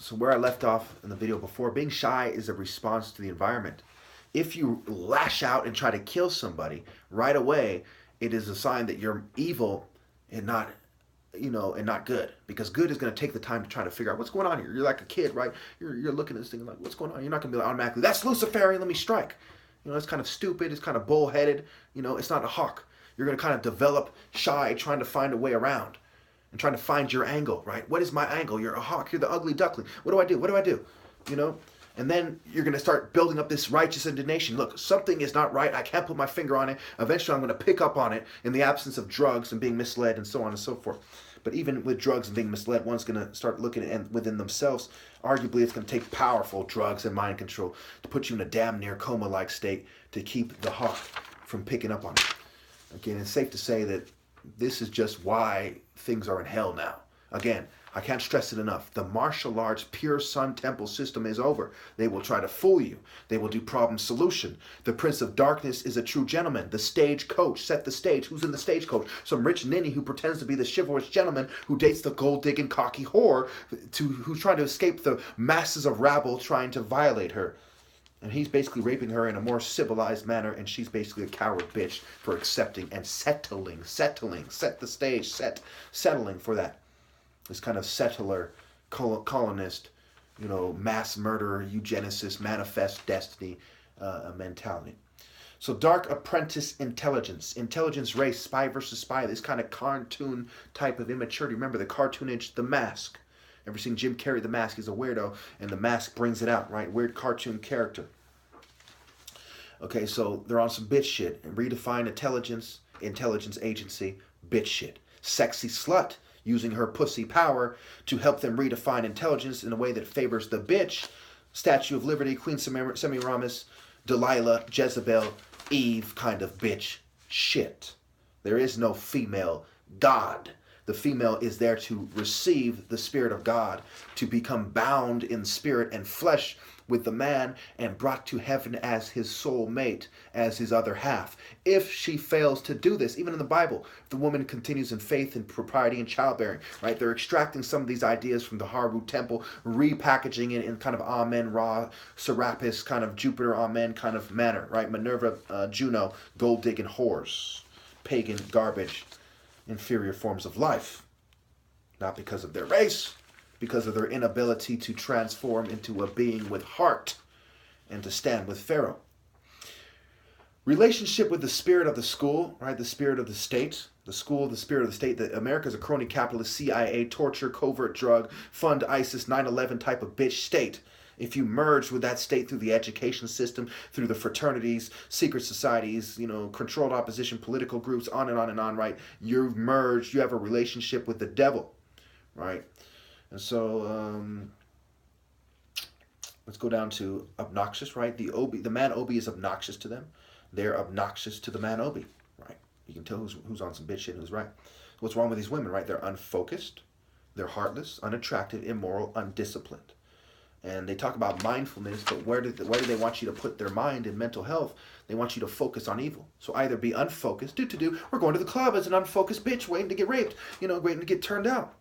So where I left off in the video before, being shy is a response to the environment. If you lash out and try to kill somebody right away, it is a sign that you're evil and not, and not good. Because good is going to take the time to try to figure out what's going on here. You're like a kid, right? You're looking at this thing like, what's going on? You're not going to be like, automatically, that's Luciferian, let me strike. It's kind of stupid. It's kind of bullheaded. It's not a hawk. You're going to kind of develop shy, trying to find a way around and trying to find your angle, right? What is my angle? You're a hawk. You're the ugly duckling. What do I do? What do I do? And then you're going to start building up this righteous indignation. Look, something is not right. I can't put my finger on it. Eventually, I'm going to pick up on it in the absence of drugs and being misled and so on and so forth. But even with drugs and being misled, one's going to start looking at within themselves. Arguably, it's going to take powerful drugs and mind control to put you in a damn near coma-like state to keep the hawk from picking up on it. Again, it's safe to say that this is just why things are in hell now. Again, I can't stress it enough. The martial arts pure sun temple system is over. They will try to fool you. They will do problem solution. The Prince of Darkness is a true gentleman. The stage coach set the stage. Who's in the stage coach? Some rich ninny who pretends to be the chivalrous gentleman who dates the gold-digging cocky whore who's trying to escape the masses of rabble trying to violate her. And he's basically raping her in a more civilized manner, and she's basically a coward bitch for accepting and settling, set the stage, settling for that. This kind of settler, colonist, mass murderer, eugenicist, manifest destiny mentality. So dark apprentice intelligence race, spy versus spy, this kind of cartoon type of immaturity. Remember the cartoonage, The Mask. Ever seen Jim Carrey, The Mask? He's a weirdo, and The Mask brings it out, right? Weird cartoon character. Okay, so they're on some bitch shit. And redefine intelligence agency, bitch shit. Sexy slut, using her pussy power to help them redefine intelligence in a way that favors the bitch. Statue of Liberty, Queen Semiramis, Delilah, Jezebel, Eve kind of bitch shit. There is no female God. The female is there to receive the Spirit of God, to become bound in spirit and flesh with the man and brought to heaven as his soul mate, as his other half. If she fails to do this, even in the Bible, the woman continues in faith and propriety and childbearing, right? They're extracting some of these ideas from the Haru temple, repackaging it in kind of Amen, Ra, Serapis, kind of Jupiter, Amen kind of manner, right? Minerva, Juno, gold-digging whores, pagan garbage, inferior forms of life. Not because of their race, because of their inability to transform into a being with heart and to stand with Pharaoh. Relationship with the spirit of the school, right? The spirit of the state. The school, the spirit of the state. That America's a crony capitalist, CIA, torture, covert drug, fund ISIS, 9/11 type of bitch state. If you merge with that state through the education system, through the fraternities, secret societies, controlled opposition, political groups, on and on and on, right? You've merged, you have a relationship with the devil, right? And so let's go down to obnoxious, right? The man Obi is obnoxious to them. They're obnoxious to the man Obi, right? You can tell who's on some bitch shit and who's right. What's wrong with these women, right? They're unfocused, they're heartless, unattractive, immoral, undisciplined. And they talk about mindfulness, but where do they want you to put their mind in mental health? They want you to focus on evil. So either be unfocused, we're going to the club as an unfocused bitch waiting to get raped, waiting to get turned out.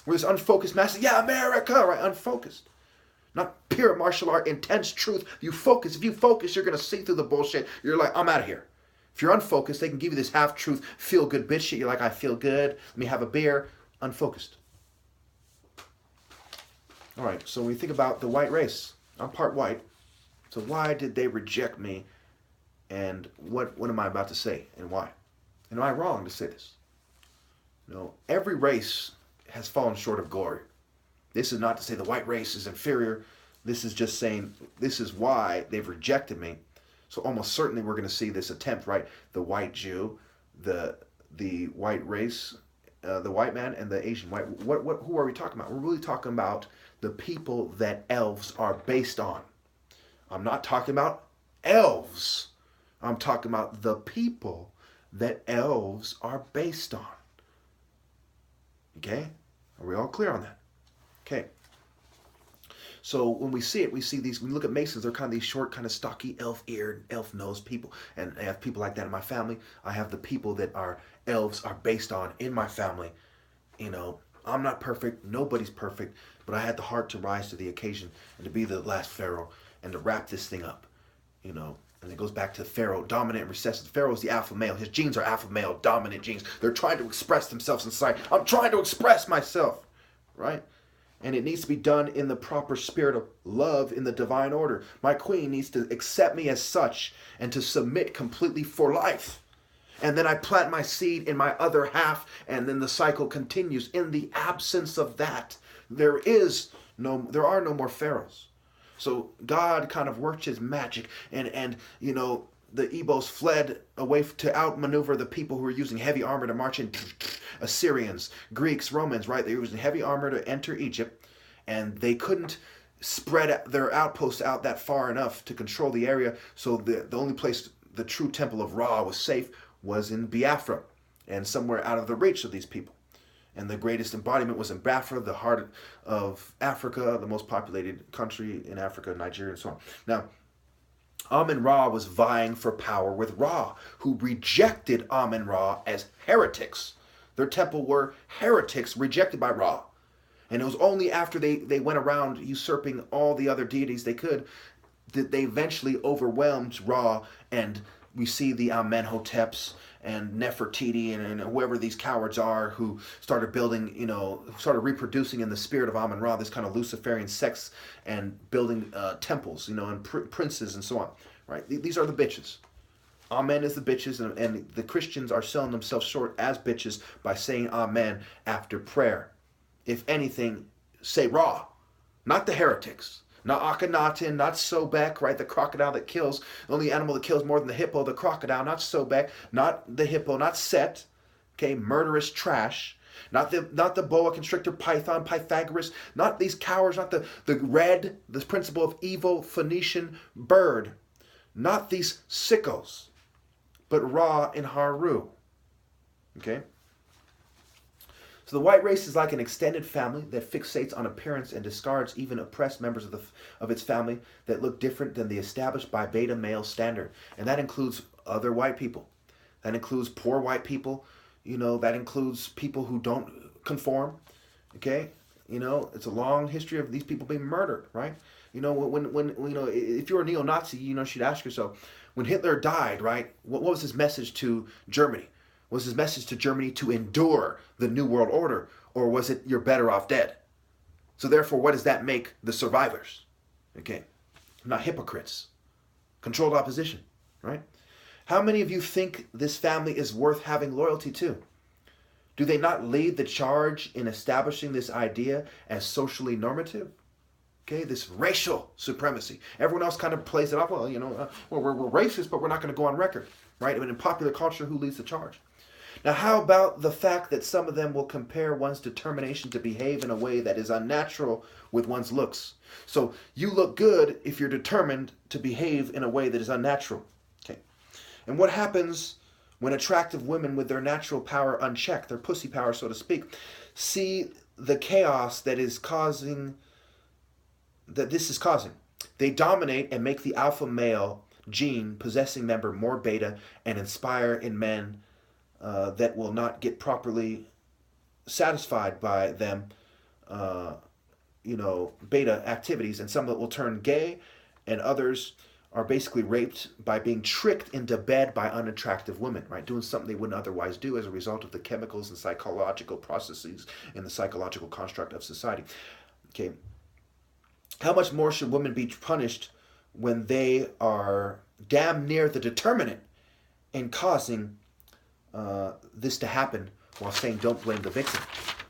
We're this unfocused master, yeah, America, right? Unfocused. Not pure martial art, intense truth. If you focus, you're going to see through the bullshit. You're like, I'm out of here. If you're unfocused, they can give you this half-truth, feel-good bitch shit. You're like, I feel good. Let me have a beer. Unfocused. All right, so when you think about the white race, I'm part white. So why did they reject me? And what am I about to say and why? And am I wrong to say this? Every race has fallen short of glory. This is not to say the white race is inferior. This is just saying this is why they've rejected me. So almost certainly we're going to see this attempt, right? The white Jew, the white race, the white man, and the Asian white. Who are we talking about? We're really talking about the people that elves are based on. I'm not talking about elves. I'm talking about the people that elves are based on. Okay? Are we all clear on that? Okay. So when we see it, we see these, when we look at Masons, they're kind of these short, kind of stocky, elf-eared, elf-nosed people. And I have people like that in my family. I have the people that are elves are based on in my family, I'm not perfect. Nobody's perfect. But I had the heart to rise to the occasion and to be the last Pharaoh and to wrap this thing up. You know, and it goes back to Pharaoh, dominant and recessive. Pharaoh's the alpha male. His genes are alpha male, dominant genes. They're trying to express themselves in society. I'm trying to express myself, right? And it needs to be done in the proper spirit of love in the divine order. My queen needs to accept me as such and to submit completely for life. And then I plant my seed in my other half, and then the cycle continues. In the absence of that, there are no more pharaohs. So God kind of worked his magic, and you know, the Igbos fled away to outmaneuver the people who were using heavy armor to march in. Assyrians, Greeks, Romans, right? They were using heavy armor to enter Egypt, and they couldn't spread their outposts out that far enough to control the area. So the only place the true temple of Ra was safe was in Biafra, and somewhere out of the reach of these people. And the greatest embodiment was in Biafra, the heart of Africa, the most populated country in Africa, Nigeria, and so on. Now, Amun-Ra was vying for power with Ra, who rejected Amun-Ra as heretics. Their temple were heretics rejected by Ra. And it was only after they went around usurping all the other deities they could that they eventually overwhelmed Ra, and we see the Amenhoteps and Nefertiti and whoever these cowards are who started building, you know, started reproducing in the spirit of Amun-Ra, this kind of Luciferian sects, and building temples, you know, and princes and so on, right? These are the bitches. Amen is the bitches, and the Christians are selling themselves short as bitches by saying amen after prayer. If anything, say Ra, not the heretics. Not Akhenaten, not Sobek, right? The crocodile that kills. The only animal that kills more than the hippo, the crocodile, not Sobek, not the hippo, not Set. Okay, murderous trash. Not the boa constrictor, python, Pythagoras, not these cowards, not the red, the principle of evil Phoenician bird. Not these sickos, but Ra and Haru. Okay? So the white race is like an extended family that fixates on appearance and discards even oppressed members of its family that look different than the established by beta male standard. And that includes other white people. That includes poor white people. You know, that includes people who don't conform. Okay? You know, it's a long history of these people being murdered, right? You know, when you know, if you're a neo-Nazi, you know, you should ask yourself, when Hitler died, right, what was his message to Germany? Was his message to Germany to endure the New World Order, or was it you're better off dead? So therefore, what does that make the survivors? Okay, not hypocrites. Controlled opposition, right? How many of you think this family is worth having loyalty to? Do they not lead the charge in establishing this idea as socially normative? Okay, this racial supremacy. Everyone else kind of plays it off. Well, you know, we're racist, but we're not going to go on record, right? I mean, in popular culture, who leads the charge? Now, how about the fact that some of them will compare one's determination to behave in a way that is unnatural with one's looks? So you look good if you're determined to behave in a way that is unnatural. Okay. And what happens when attractive women with their natural power unchecked, their pussy power, so to speak, see the chaos that this is causing? They dominate and make the alpha male gene possessing member more beta and inspire in men that will not get properly satisfied by them, you know, beta activities, and some that will turn gay, and others are basically raped by being tricked into bed by unattractive women, right? Doing something they wouldn't otherwise do as a result of the chemicals and psychological processes in the psychological construct of society. Okay. How much more should women be punished when they are damn near the determinant in causing this to happen, while saying don't blame the victim?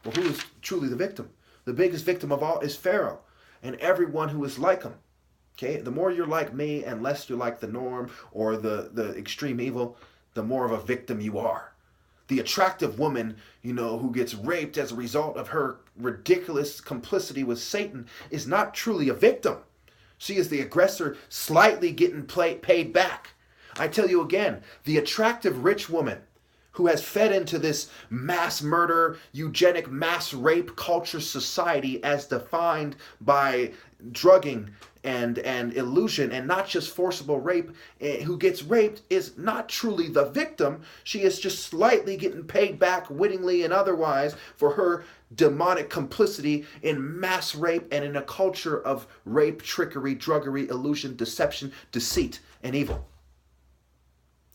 Well, who is truly the victim? The biggest victim of all is Pharaoh and everyone who is like him. Okay, the more you're like me and less you're like the norm or the extreme evil, the more of a victim you are. The attractive woman, you know, who gets raped as a result of her ridiculous complicity with Satan is not truly a victim. She is the aggressor slightly getting paid back. I tell you again, the attractive rich woman who has fed into this mass murder, eugenic mass rape culture society as defined by drugging and illusion and not just forcible rape, who gets raped is not truly the victim. She is just slightly getting paid back wittingly and otherwise for her demonic complicity in mass rape and in a culture of rape, trickery, druggery, illusion, deception, deceit, and evil.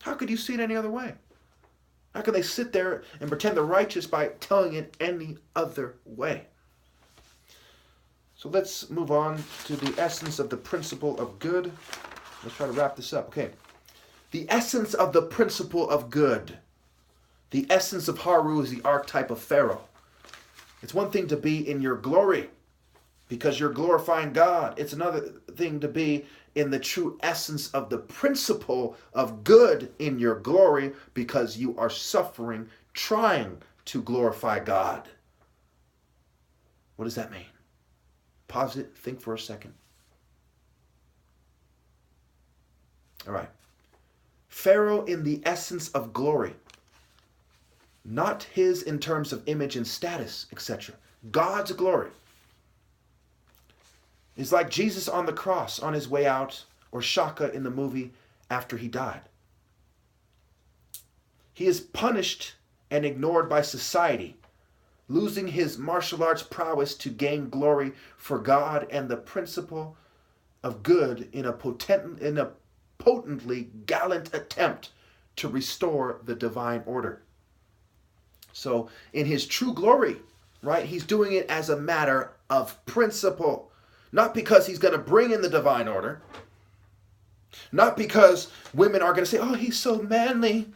How could you see it any other way? How can they sit there and pretend they're righteous by telling it any other way? So let's move on to the essence of the principle of good. Let's try to wrap this up. Okay. The essence of the principle of good. The essence of Haru is the archetype of Pharaoh. It's one thing to be in your glory because you're glorifying God. It's another thing to be in the true essence of the principle of good in your glory because you are suffering, trying to glorify God. What does that mean? Pause it, think for a second. All right. Pharaoh in the essence of glory. Not his in terms of image and status, etc. God's glory. Is like Jesus on the cross on his way out, or Shaka in the movie after he died. He is punished and ignored by society, losing his martial arts prowess to gain glory for God and the principle of good in a potently gallant attempt to restore the divine order. So in his true glory, right, he's doing it as a matter of principle. Not because he's going to bring in the divine order. Not because women are going to say, oh, he's so manly.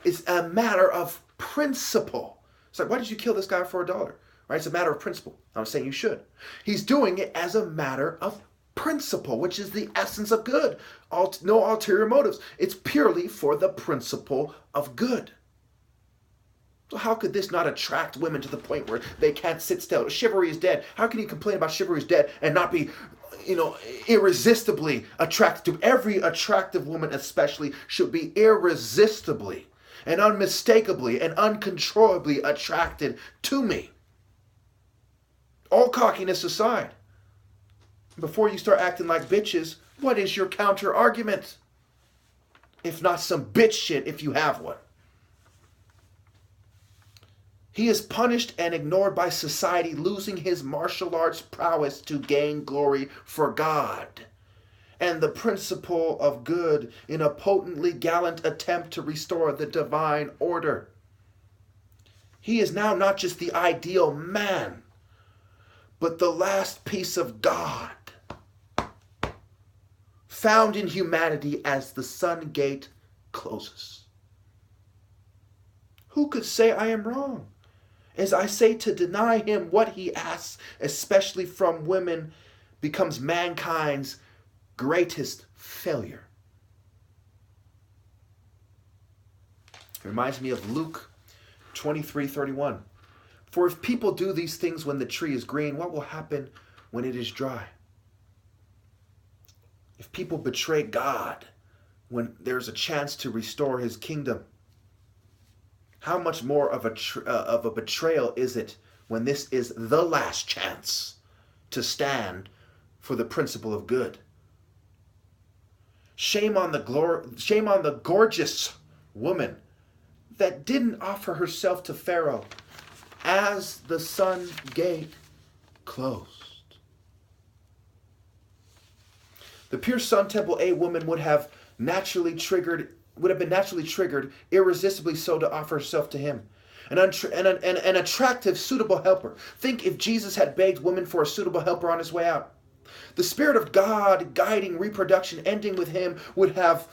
It's a matter of principle. It's like, why did you kill this guy for $1? Right? It's a matter of principle. I'm saying you should. He's doing it as a matter of principle, which is the essence of good. No ulterior motives. It's purely for the principle of good. So how could this not attract women to the point where they can't sit still? Chivalry is dead. How can you complain about chivalry is dead and not be, irresistibly attracted to? Every attractive woman especially should be irresistibly and unmistakably and uncontrollably attracted to me. All cockiness aside, before you start acting like bitches, what is your counter argument? If not some bitch shit if you have one. He is punished and ignored by society, losing his martial arts prowess to gain glory for God and the principle of good in a potently gallant attempt to restore the divine order. He is now not just the ideal man, but the last piece of God, found in humanity as the sun gate closes. Who could say I am wrong? As I say, to deny him what he asks, especially from women, becomes mankind's greatest failure. It reminds me of Luke 23:31. For if people do these things when the tree is green, what will happen when it is dry? If people betray God when there's a chance to restore his kingdom, how much more of a betrayal is it when this is the last chance to stand for the principle of good? Shame on the gorgeous woman that didn't offer herself to Pharaoh as the sun gate closed. The pure Sun Temple A woman would have been naturally triggered, irresistibly so, to offer herself to him. An attractive, suitable helper. Think if Jesus had begged women for a suitable helper on his way out. The Spirit of God guiding reproduction, ending with him, would have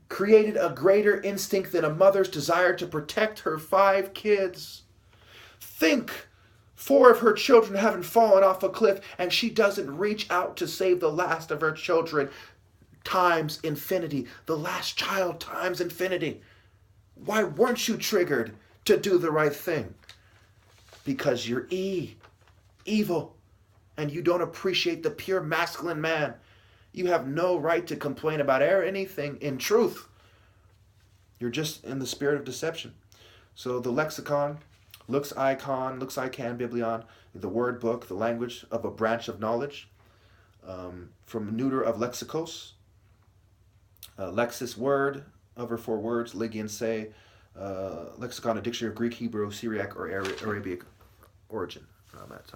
created a greater instinct than a mother's desire to protect her 5 kids. Think 4 of her children haven't fallen off a cliff and she doesn't reach out to save the last of her children times infinity. The last child times infinity. Why weren't you triggered to do the right thing? Because you're evil, and you don't appreciate the pure masculine man. You have no right to complain about anything in truth. You're just in the spirit of deception. So the lexicon, lux icon, biblion, the word book, the language of a branch of knowledge, from neuter of lexicos, lexis word, over 4 words, Ligian say, Lexicon, a dictionary of Greek, Hebrew, Syriac, or Arabic origin. That's